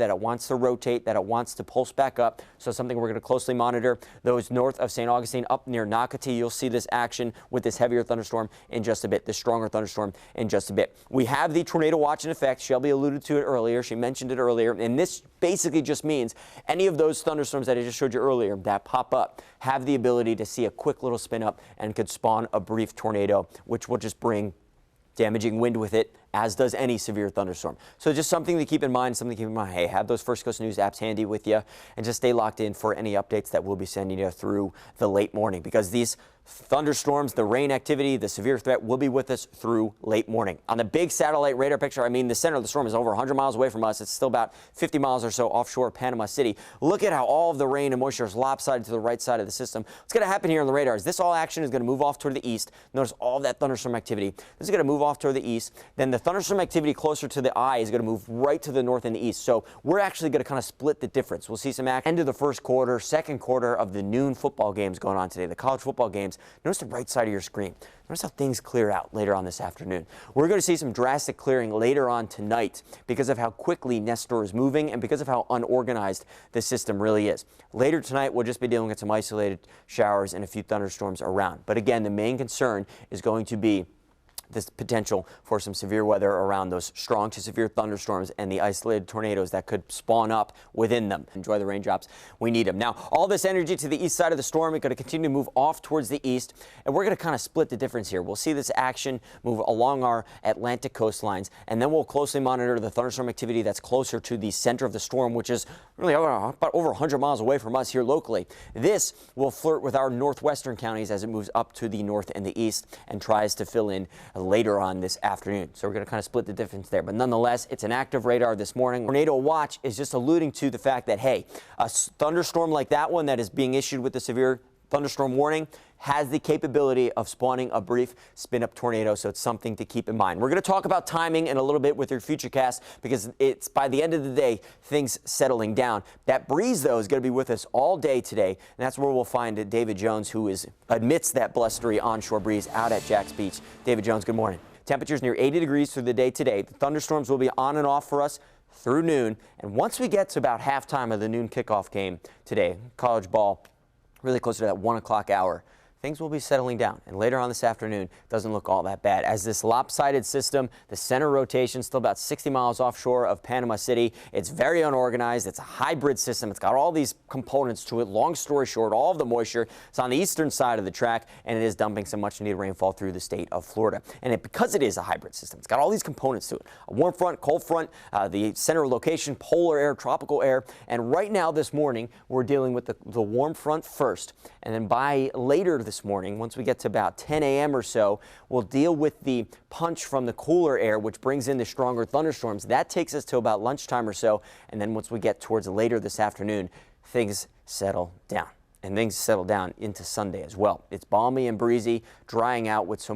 that it wants to rotate, that it wants to pulse back up. So something we're going to closely monitor. Those north of St. Augustine up near Nocatee, you'll see this action with this heavier thunderstorm in just a bit, this stronger thunderstorm in just a bit. We have the tornado watch in effect. Shelby alluded to it earlier. She mentioned it earlier. And this basically just means any of those thunderstorms that I just showed you earlier that pop up have the ability to see a quick little spin up and could spawn a brief tornado, which will just bring damaging wind with it, as does any severe thunderstorm. So just something to keep in mind, Hey, have those First Coast News apps handy with you and just stay locked in for any updates that we'll be sending you through the late morning, because these thunderstorms, the rain activity, the severe threat will be with us through late morning. On the big satellite radar picture, I mean, the center of the storm is over 100 miles away from us. It's still about 50 miles or so offshore of Panama City. Look at how all of the rain and moisture is lopsided to the right side of the system. What's going to happen here on the radar is this all action is going to move off toward the east. Notice all of that thunderstorm activity. This is going to move off toward the east. Then the thunderstorm activity closer to the eye is going to move right to the north and the east. So we're actually going to kind of split the difference. We'll see some action end of the first quarter, second quarter of the noon football games going on today, the college football games. Notice the right side of your screen. Notice how things clear out later on this afternoon. We're going to see some drastic clearing later on tonight because of how quickly Nestor is moving and because of how unorganized the system really is. Later tonight, we'll just be dealing with some isolated showers and a few thunderstorms around. But again, the main concern is going to be this potential for some severe weather around those strong to severe thunderstorms and the isolated tornadoes that could spawn up within them. Enjoy the raindrops. We need them. Now, all this energy to the east side of the storm is going to continue to move off towards the east, and we're going to kind of split the difference here. We'll see this action move along our Atlantic coastlines, and then we'll closely monitor the thunderstorm activity that's closer to the center of the storm, which is really about over 100 miles away from us here locally. This will flirt with our northwestern counties as it moves up to the north and the east and tries to fill in later on this afternoon. So we're going to kind of split the difference there. But nonetheless, it's an active radar this morning. Tornado watch is just alluding to the fact that, hey, a thunderstorm like that one that is being issued with the severe thunderstorm warning has the capability of spawning a brief spin-up tornado, so it's something to keep in mind. We're going to talk about timing in a little bit with your Futurecast because it's, by the end of the day, things settling down. That breeze, though, is going to be with us all day today, and that's where we'll find David Jones, who admits that blustery onshore breeze out at Jack's Beach. David Jones, good morning. Temperatures near 80 degrees through the day today. The thunderstorms will be on and off for us through noon, and once we get to about halftime of the noon kickoff game today, college ball, really close to that 1 o'clock hour, things will be settling down. And later on this afternoon, doesn't look all that bad. As this lopsided system, the center rotation, still about 60 miles offshore of Panama City. It's very unorganized. It's a hybrid system. It's got all these components to it. Long story short, all of the moisture is on the eastern side of the track, and it is dumping some much needed rainfall through the state of Florida. And because it is a hybrid system, it's got all these components to it. A warm front, cold front, the center location, polar air, tropical air. And right now this morning, we're dealing with the warm front first. And then by later this morning, once we get to about 10 a.m. or so, we'll deal with the punch from the cooler air, which brings in the stronger thunderstorms. That takes us to about lunchtime or so. And then once we get towards later this afternoon, things settle down. And things settle down into Sunday as well. It's balmy and breezy, drying out with some